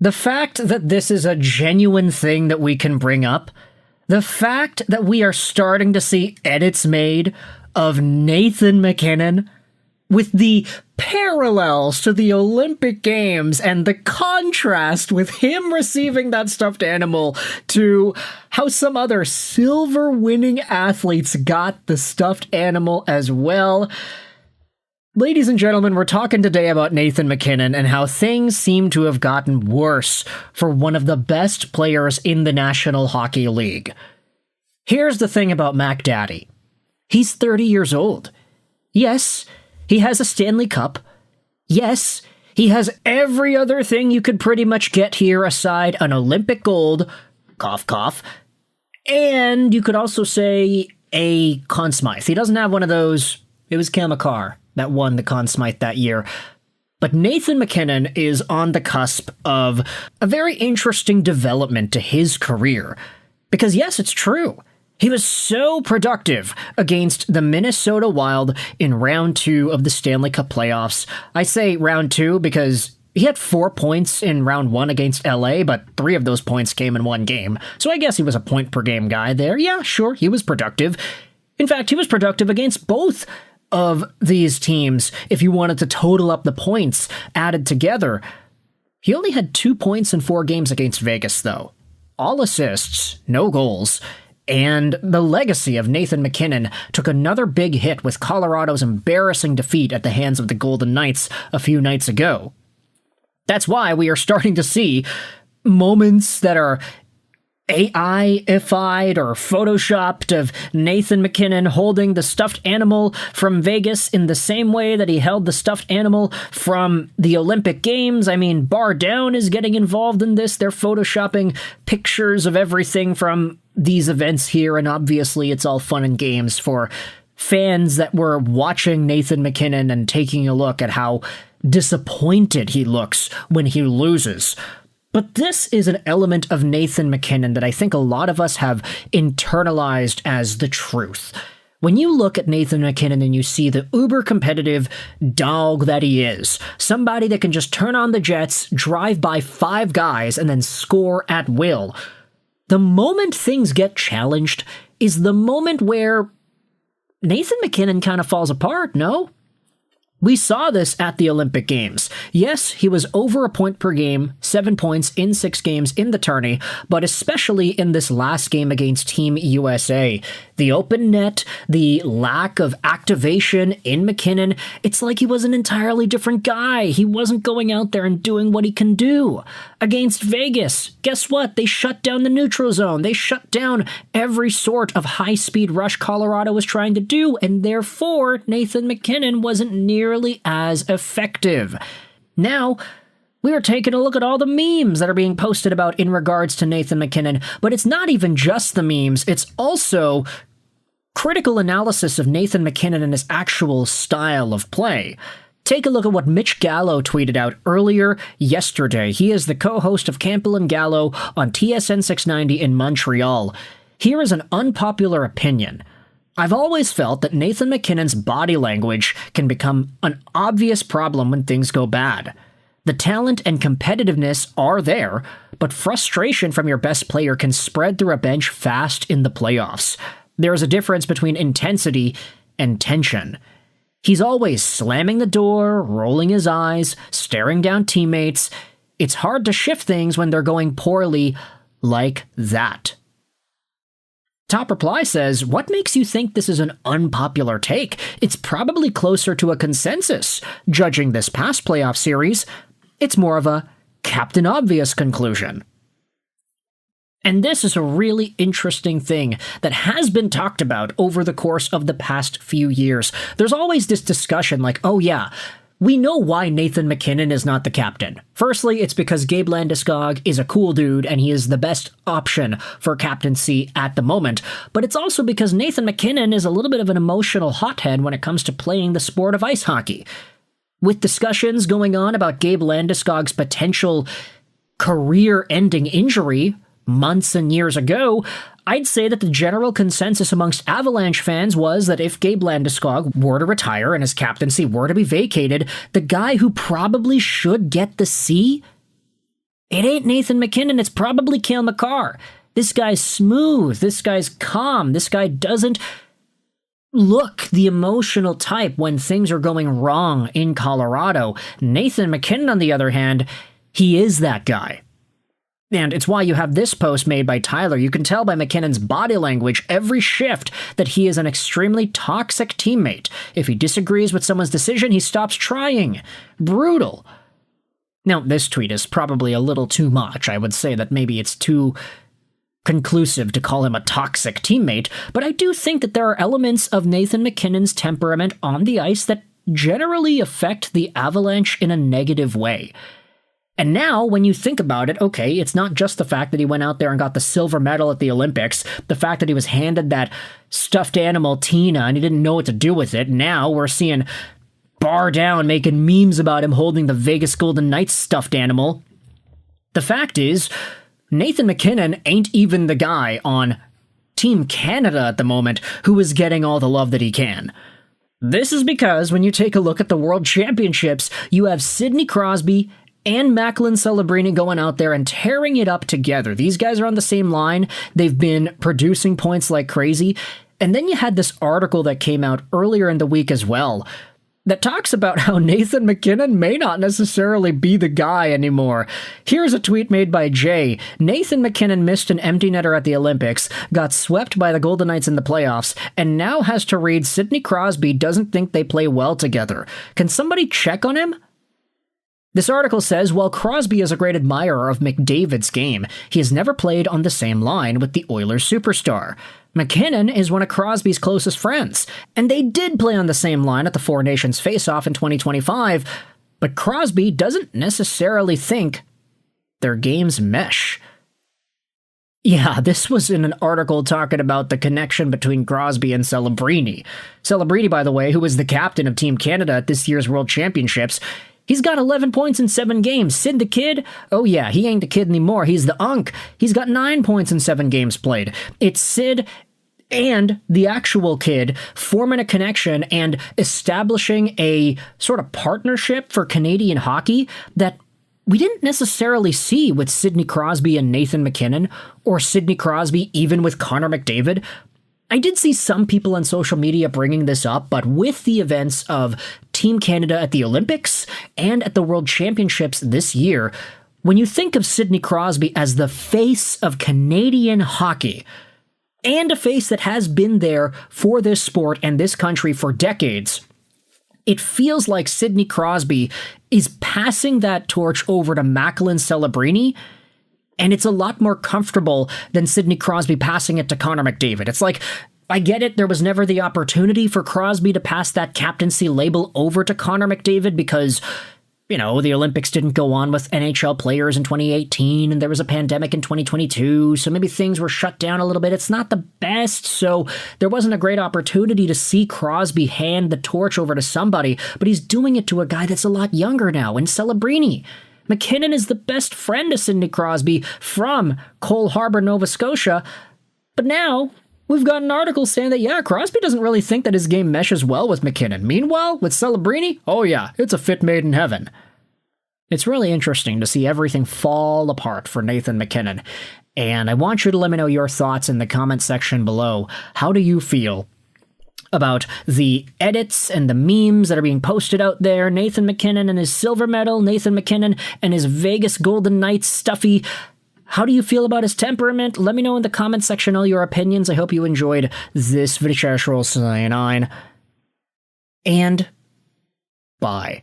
The fact that this is a genuine thing that we can bring up, the fact that we are starting to see edits made of Nathan MacKinnon with the parallels to the Olympic Games and the contrast with him receiving that stuffed animal to how some other silver-winning athletes got the stuffed animal as well. Ladies and gentlemen, we're talking today about Nathan MacKinnon and how things seem to have gotten worse for one of the best players in the National Hockey League. Here's the thing about Mac Daddy. He's 30 years old. Yes, he has a Stanley Cup. Yes, he has every other thing you could pretty much get here aside an Olympic gold, cough cough, and you could also say a Conn Smythe. He doesn't have one of those. It was Cam Makar that won the Conn Smythe that year. But Nathan MacKinnon is on the cusp of a very interesting development to his career. Because yes, it's true. He was so productive against the Minnesota Wild in round 2 of the Stanley Cup Playoffs. I say round 2 because he had 4 points in round 1 against LA, but 3 of those points came in one game. So I guess he was a point-per-game guy there. Yeah, sure, he was productive. In fact, he was productive against both of these teams if you wanted to total up the points added together. He only had 2 points in 4 games against Vegas, though. All assists, no goals. And the legacy of Nathan MacKinnon took another big hit with Colorado's embarrassing defeat at the hands of the Golden Knights a few nights ago. That's why we are starting to see moments that are AI-ified or photoshopped of Nathan MacKinnon holding the stuffed animal from Vegas in the same way that he held the stuffed animal from the Olympic Games. I mean, Bar Down is getting involved in this. They're photoshopping pictures of everything from these events here, and obviously it's all fun and games for fans that were watching Nathan MacKinnon and taking a look at how disappointed he looks when he loses. But this is an element of Nathan MacKinnon that I think a lot of us have internalized as the truth. When you look at Nathan MacKinnon and you see the uber-competitive dog that he is, somebody that can just turn on the jets, drive by 5 guys, and then score at will, the moment things get challenged is the moment where Nathan MacKinnon kind of falls apart, no? We saw this at the Olympic Games. Yes, he was over a point per game, 7 points in 6 games in the tourney, but especially in this last game against Team USA. The open net, the lack of activation in MacKinnon, it's like he was an entirely different guy. He wasn't going out there and doing what he can do. Against Vegas, guess what? They shut down the neutral zone. They shut down every sort of high-speed rush Colorado was trying to do, and therefore Nathan MacKinnon wasn't nearly as effective. Now, we are taking a look at all the memes that are being posted about in regards to Nathan MacKinnon, but it's not even just the memes, it's also critical analysis of Nathan MacKinnon and his actual style of play. Take a look at what Mitch Gallo tweeted out earlier yesterday. He is the co-host of Campbell and Gallo on TSN 690 in Montreal. Here is an unpopular opinion. I've always felt that Nathan MacKinnon's body language can become an obvious problem when things go bad. The talent and competitiveness are there, but frustration from your best player can spread through a bench fast in the playoffs. There is a difference between intensity and tension. He's always slamming the door, rolling his eyes, staring down teammates. It's hard to shift things when they're going poorly like that. Top reply says, what makes you think this is an unpopular take? It's probably closer to a consensus. Judging this past playoff series, it's more of a Captain Obvious conclusion. And this is a really interesting thing that has been talked about over the course of the past few years. There's always this discussion like, oh yeah, we know why Nathan MacKinnon is not the captain. Firstly, it's because Gabe Landeskog is a cool dude and he is the best option for captaincy at the moment. But it's also because Nathan MacKinnon is a little bit of an emotional hothead when it comes to playing the sport of ice hockey. With discussions going on about Gabe Landeskog's potential career-ending injury months and years ago, I'd say that the general consensus amongst Avalanche fans was that if Gabe Landeskog were to retire and his captaincy were to be vacated, the guy who probably should get the C It ain't Nathan MacKinnon, it's probably Cale Makar. This guy's smooth, this guy's calm, this guy doesn't look the emotional type when things are going wrong in Colorado. Nathan MacKinnon, on the other hand, he is that guy. And it's why you have this post made by Tyler. You can tell by McKinnon's body language every shift that he is an extremely toxic teammate. If he disagrees with someone's decision, he stops trying. Brutal. Now, this tweet is probably a little too much. I would say that maybe it's too conclusive to call him a toxic teammate, but I do think that there are elements of Nathan MacKinnon's temperament on the ice that generally affect the Avalanche in a negative way. And now, when you think about it, okay, it's not just the fact that he went out there and got the silver medal at the Olympics, the fact that he was handed that stuffed animal Tina and he didn't know what to do with it. Now we're seeing Bar Down making memes about him holding the Vegas Golden Knights stuffed animal. The fact is, Nathan MacKinnon ain't even the guy on Team Canada at the who who is getting all the love that he can. This is because when you take a look at the World Championships, you have Sidney Crosby and Macklin Celebrini going out there and tearing it up together. These guys are on the same line. They've been producing points like crazy. And then you had this article that came out earlier in the week as well that talks about how Nathan MacKinnon may not necessarily be the guy anymore. Here's a tweet made by Jay. Nathan MacKinnon missed an empty netter at the Olympics, got swept by the Golden Knights in the playoffs, and now has to read Sidney Crosby doesn't think they play well together. Can somebody check on him? This article says, while Crosby is a great admirer of McDavid's game, he has never played on the same line with the Oilers superstar. MacKinnon is one of Crosby's closest friends, and they did play on the same line at the Four Nations face-off in 2025, but Crosby doesn't necessarily think their games mesh. Yeah, this was in an article talking about the connection between Crosby and Celebrini. Celebrini, by the way, who was the captain of Team Canada at this year's World Championships, he's got 11 points in 7 games. Sid the Kid? Oh yeah, he ain't the kid anymore. He's the unk. He's got 9 points in 7 games played. It's Sid and the actual kid forming a connection and establishing a sort of partnership for Canadian hockey that we didn't necessarily see with Sidney Crosby and Nathan MacKinnon, or Sidney Crosby even with Connor McDavid. I did see some people on social media bringing this up, but with the events of Team Canada at the Olympics and at the World Championships this year, when you think of Sidney Crosby as the face of Canadian hockey, and a face that has been there for this sport and this country for decades, it feels like Sidney Crosby is passing that torch over to Macklin Celebrini, and it's a lot more comfortable than Sidney Crosby passing it to Connor McDavid. It's like, I get it, there was never the opportunity for Crosby to pass that captaincy label over to Connor McDavid because, you know, the Olympics didn't go on with NHL players in 2018, and there was a pandemic in 2022, so maybe things were shut down a little bit. It's not the best, so there wasn't a great opportunity to see Crosby hand the torch over to somebody, but he's doing it to a guy that's a lot younger now, in Celebrini. MacKinnon is the best friend of Sidney Crosby from Cole Harbour, Nova Scotia, but now we've got an article saying that, yeah, Crosby doesn't really think that his game meshes well with MacKinnon. Meanwhile, with Celebrini, oh yeah, it's a fit made in heaven. It's really interesting to see everything fall apart for Nathan MacKinnon, and I want you to let me know your thoughts in the comment section below. How do you feel about the edits and the memes that are being posted out there? Nathan MacKinnon and his silver medal, Nathan MacKinnon and his Vegas Golden Knights stuffy. How do you feel about his temperament? Let me know in the comment section all your opinions. I hope you enjoyed this video. And bye.